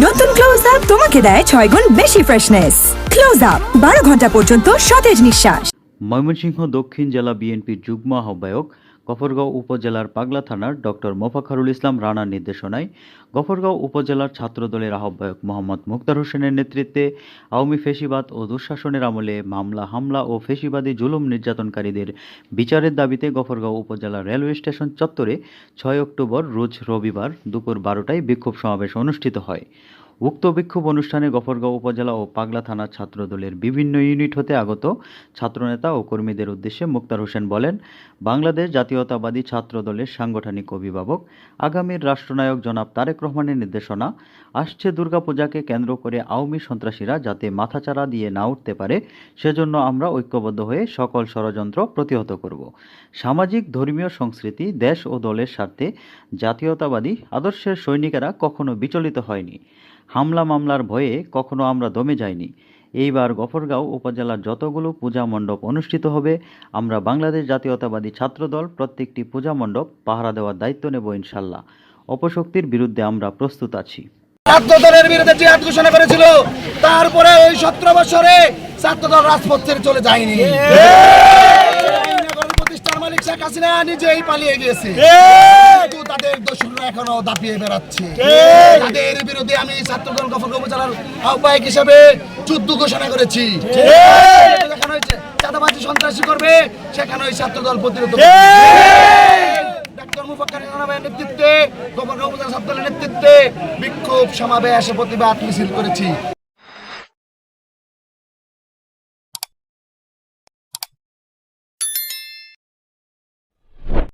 নতুন close up তোমাকে দেয় 6 গুণ বেশি ফ্রেশনেস। ক্লোজ আপ 12 ঘন্টা পর্যন্ত সতেজ নিঃশ্বাস। ময়মনসিংহ দক্ষিণ জেলা বিএনপির যুগ্ম আহ্বায়ক গফরগাঁও উপজেলার পাগলা থানার ডক্টর মোফাক্খরুল ইসলাম রানার নির্দেশনায় গফরগাঁও উপজেলার ছাত্রদলের আহ্বায়ক মোহাম্মদ মুক্তার হোসেনের নেতৃত্বে আওয়ামী ফ্যাসিবাদ ও দুঃশাসনের আমলে মামলা হামলা ও ফ্যাসিবাদী জুলুম নির্যাতনকারীদের বিচারের দাবিতে গফরগাঁও উপজেলা রেলওয়ে স্টেশন চত্বরে 6 অক্টোবর রোজ রবিবার দুপুর 12টায় বিক্ষোভ সমাবেশ অনুষ্ঠিত হয়। উক্ত বিক্ষোভ অনুষ্ঠানে গফরগাঁও উপজেলা ও পাগলা থানার ছাত্রদলের বিভিন্ন ইউনিট হতে আগত ছাত্রনেতা ও কর্মীদের উদ্দেশ্যে মুক্তার হোসেন বলেন, বাংলাদেশ জাতীয়তাবাদী ছাত্রদলের সাংগঠনিক অভিভাবক আগামীর রাষ্ট্রনায়ক জনাব তারেক রহমানের নির্দেশনা, আসছে দুর্গাপূজাকে কেন্দ্র করে আওয়ামী সন্ত্রাসীরা যাতে মাথাচাড়া দিয়ে না উঠতে পারে সেজন্য আমরা ঐক্যবদ্ধ হয়ে সকল ষড়যন্ত্র প্রতিহত করব। সামাজিক ধর্মীয় সংস্কৃতি, দেশ ও দলের স্বার্থে জাতীয়তাবাদী আদর্শের সৈনিকেরা কখনো বিচলিত হয়নি। হামলা মামলার ভয়ে কখনো আমরা দমে যাইনি। এইবার গফরগাঁও উপজেলার যতগুলো পূজা মণ্ডপ অনুষ্ঠিত হবে, আমরা বাংলাদেশ জাতীয়তাবাদী ছাত্রদল প্রত্যেকটি পূজা মণ্ডপ পাহারা দেওয়ার দায়িত্ব নেব ইনশাল্লাহ। অপশক্তির বিরুদ্ধে আমরা প্রস্তুত আছি। ছাত্রদলের বিরুদ্ধে জিহাদ ঘোষণা করেছিল, তারপরে ওই 17 বছরে ছাত্রদল রাজপথ ছেড়ে চলে যায়নি। প্রতিষ্ঠার মালিক শেখ হাসিনা নিজেই পালিয়ে গিয়েছে, কিন্তু তাদের দোষরা এখনো দাপিয়ে বেড়াচ্ছে। তাদের বিরুদ্ধে আমি ছাত্রদল গফরগাঁও উপজেলার আহ্বায়ক হিসেবে যুদ্ধ ঘোষণা করেছি। যেখানে হয়েছে চাঁদাবাজি সন্ত্রাসী করবে, সেখানে ওই ছাত্রদল প্রতিরোধ ডক্টর মোফাক্খরুল ইসলামের নেতৃত্বে গফরগাঁও উপজেলা ছাত্রদলের নেতৃত্বে বিক্ষোভ সমাবেশ প্রতিবাদ মিছিল করেছি।